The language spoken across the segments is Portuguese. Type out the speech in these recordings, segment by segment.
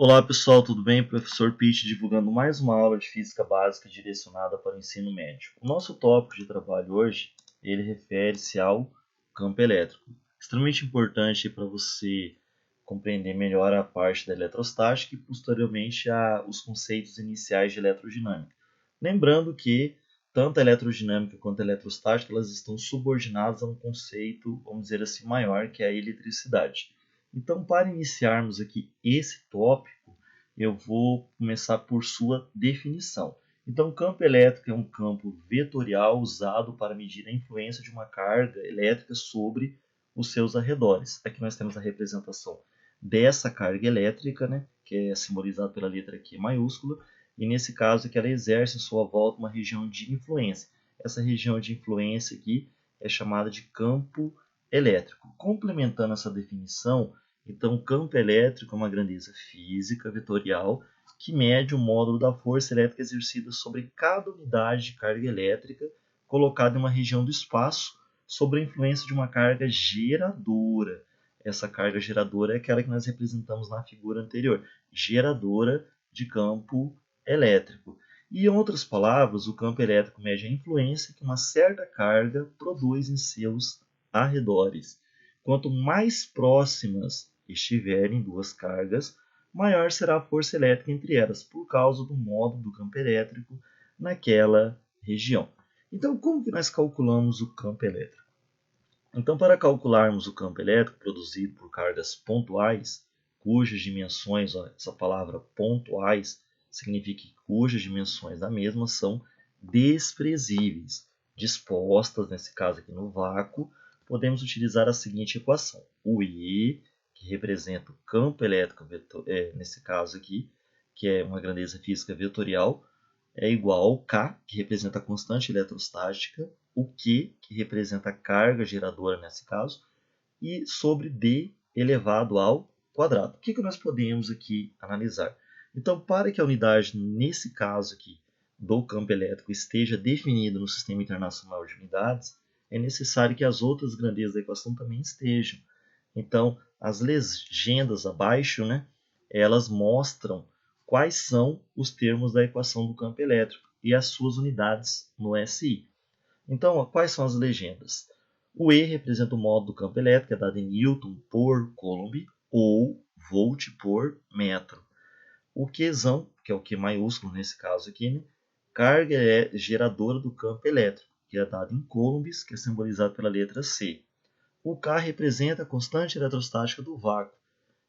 Olá pessoal, tudo bem? Professor Pitt divulgando mais uma aula de Física Básica direcionada para o ensino médio. O nosso tópico de trabalho hoje, ele refere-se ao campo elétrico. Extremamente importante para você compreender melhor a parte da eletrostática e posteriormente os conceitos iniciais de eletrodinâmica. Lembrando que tanto a eletrodinâmica quanto a eletrostática elas estão subordinadas a um conceito, vamos dizer assim, maior, que é a eletricidade. Então, para iniciarmos aqui esse tópico, eu vou começar por sua definição. Então, campo elétrico é um campo vetorial usado para medir a influência de uma carga elétrica sobre os seus arredores. Aqui nós temos a representação dessa carga elétrica, né, que é simbolizada pela letra Q maiúscula, e nesse caso é que ela exerce em sua volta uma região de influência. Essa região de influência aqui é chamada de campo elétrico. Complementando essa definição, então o campo elétrico é uma grandeza física vetorial que mede o módulo da força elétrica exercida sobre cada unidade de carga elétrica colocada em uma região do espaço sob a influência de uma carga geradora. Essa carga geradora é aquela que nós representamos na figura anterior, geradora de campo elétrico. E, em outras palavras, o campo elétrico mede a influência que uma certa carga produz em seus arredores. Quanto mais próximas estiverem duas cargas, maior será a força elétrica entre elas, por causa do módulo do campo elétrico naquela região. Então, como que nós calculamos o campo elétrico? Então, para calcularmos o campo elétrico produzido por cargas pontuais, cujas dimensões, essa palavra pontuais, significa que cujas dimensões da mesma são desprezíveis, dispostas, nesse caso aqui no vácuo, podemos utilizar a seguinte equação. O E, que representa o campo elétrico, nesse caso aqui, que é uma grandeza física vetorial, é igual ao K, que representa a constante eletrostática, o Q, que representa a carga geradora nesse caso, e sobre D elevado ao quadrado. O que nós podemos aqui analisar? Então, para que a unidade, nesse caso aqui, do campo elétrico esteja definida no Sistema Internacional de Unidades, é necessário que as outras grandezas da equação também estejam. Então, as legendas abaixo, né, elas mostram quais são os termos da equação do campo elétrico e as suas unidades no SI. Então, quais são as legendas? O E representa o módulo do campo elétrico, é dado em Newton por Coulomb ou Volt por metro. O Qzão, que é o Q maiúsculo nesse caso aqui, né? Carga geradora do campo elétrico, que é dado em coulombs, que é simbolizado pela letra C. O K representa a constante eletrostática do vácuo,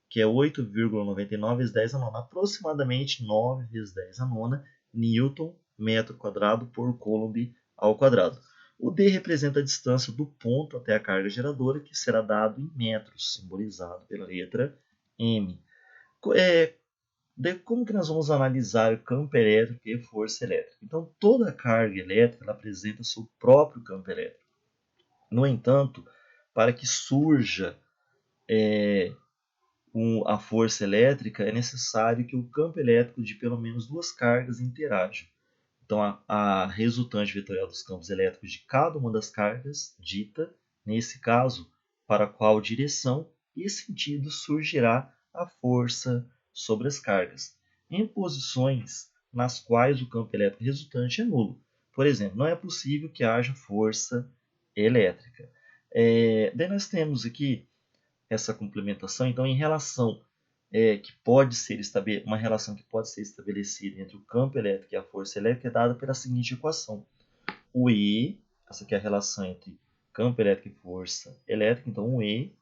que é 8,99 vezes 10 a nona, aproximadamente 9 vezes 10 a nona, Newton, metro quadrado por Coulomb ao quadrado. O D representa a distância do ponto até a carga geradora, que será dado em metros, simbolizado pela letra M. Como que nós vamos analisar o campo elétrico e força elétrica? Então, toda carga elétrica ela apresenta seu próprio campo elétrico. No entanto, para que surja a força elétrica, é necessário que o campo elétrico de pelo menos duas cargas interajam. Então, a resultante vetorial dos campos elétricos de cada uma das cargas dita, nesse caso, para qual direção e sentido surgirá a força sobre as cargas, em posições nas quais o campo elétrico resultante é nulo. Por exemplo, não é possível que haja força elétrica. Daí nós temos aqui essa complementação, então, em relação que pode ser uma relação que pode ser estabelecida entre o campo elétrico e a força elétrica é dada pela seguinte equação. O E, essa aqui é a relação entre campo elétrico e força elétrica, então o E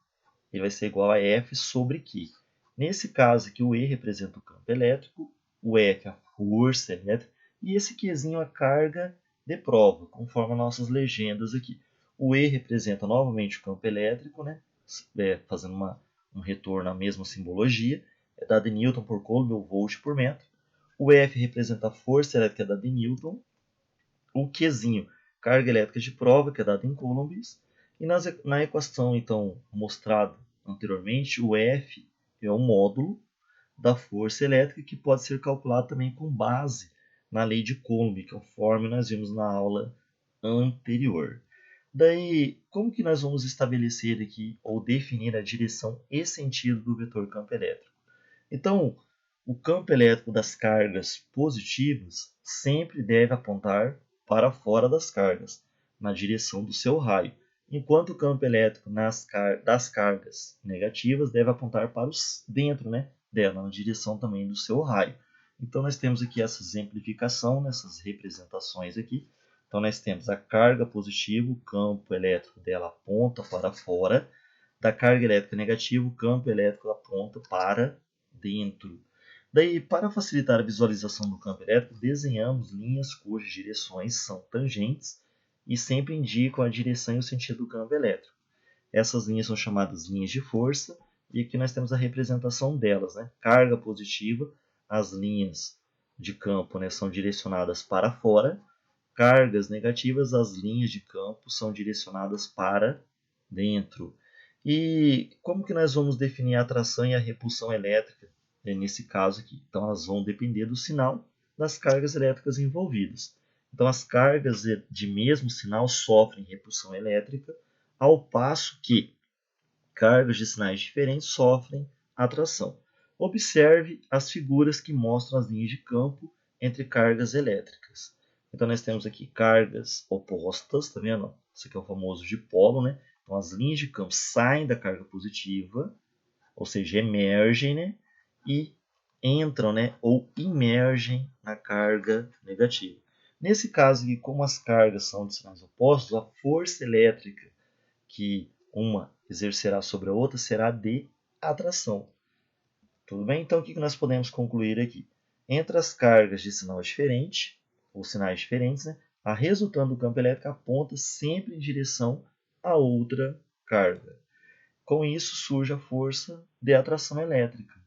ele vai ser igual a F sobre Q. Nesse caso aqui, o E representa o campo elétrico, o F a força elétrica, e esse Qzinho a carga de prova, conforme as nossas legendas aqui. O E representa novamente o campo elétrico, né? Fazendo um retorno à mesma simbologia, é dado em Newton por Coulomb ou Volt por metro. O F representa a força elétrica dada em Newton. o Qzinho, carga elétrica de prova, que é dada em coulombs, e na equação então mostrada anteriormente, o F é o módulo da força elétrica que pode ser calculado também com base na lei de Coulomb, conforme nós vimos na aula anterior. Daí, como que nós vamos estabelecer aqui ou definir a direção e sentido do vetor campo elétrico? Então, o campo elétrico das cargas positivas sempre deve apontar para fora das cargas, na direção do seu raio, enquanto o campo elétrico das cargas negativas deve apontar para dentro, dela, na direção também do seu raio. Então, nós temos aqui essa exemplificação, nessas representações aqui. Então, nós temos a carga positiva, o campo elétrico dela aponta para fora. Da carga elétrica negativa, o campo elétrico aponta para dentro. Daí, para facilitar a visualização do campo elétrico, desenhamos linhas cujas direções são tangentes e sempre indicam a direção e o sentido do campo elétrico. Essas linhas são chamadas linhas de força e aqui nós temos a representação delas. Carga positiva, as linhas de campo são direcionadas para fora. Cargas negativas, as linhas de campo são direcionadas para dentro. E como que nós vamos definir a atração e a repulsão elétrica nesse caso aqui? Então, elas vão depender do sinal das cargas elétricas envolvidas. Então, as cargas de mesmo sinal sofrem repulsão elétrica, ao passo que cargas de sinais diferentes sofrem atração. Observe as figuras que mostram as linhas de campo entre cargas elétricas. Então, nós temos aqui cargas opostas, tá vendo? Isso aqui é o famoso dipolo, Então, as linhas de campo saem da carga positiva, ou seja, emergem, e entram, ou imergem na carga negativa. Nesse caso aqui, como as cargas são de sinais opostos, a força elétrica que uma exercerá sobre a outra será de atração. Tudo bem? Então, o que nós podemos concluir aqui? Entre as cargas de sinal diferente, ou sinais diferentes, a resultante do campo elétrico aponta sempre em direção a outra carga. Com isso, surge a força de atração elétrica.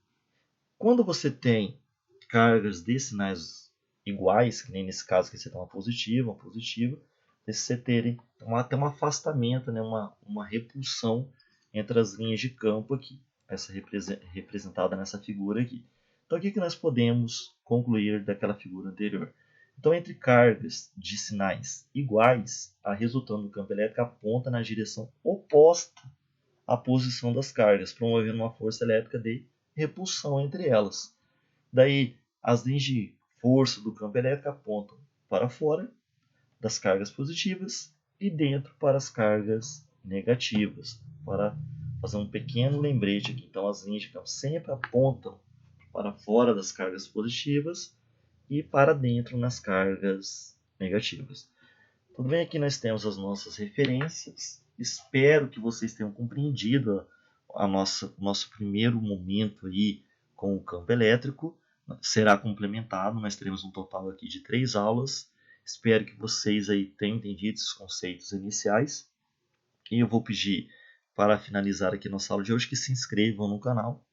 Quando você tem cargas de sinais iguais, que nem nesse caso que você tem uma positiva, você terem até um afastamento, uma repulsão entre as linhas de campo aqui, essa representada nessa figura aqui. Então, o que nós podemos concluir daquela figura anterior? Então, entre cargas de sinais iguais, a resultante do campo elétrico aponta na direção oposta à posição das cargas, promovendo uma força elétrica de repulsão entre elas. Daí, as linhas de força do campo elétrico apontam para fora das cargas positivas e dentro para as cargas negativas. Para fazer um pequeno lembrete aqui, então as linhas de campo sempre apontam para fora das cargas positivas e para dentro nas cargas negativas. Tudo bem? Aqui nós temos as nossas referências. Espero que vocês tenham compreendido o nosso primeiro momento aí com o campo elétrico. Será complementado, nós teremos um total aqui de 3 aulas. Espero que vocês aí tenham entendido esses conceitos iniciais. E eu vou pedir, para finalizar aqui nossa aula de hoje, que se inscrevam no canal.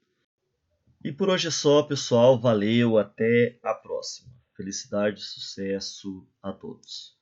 E por hoje é só, pessoal. Valeu, até a próxima. Felicidade e sucesso a todos.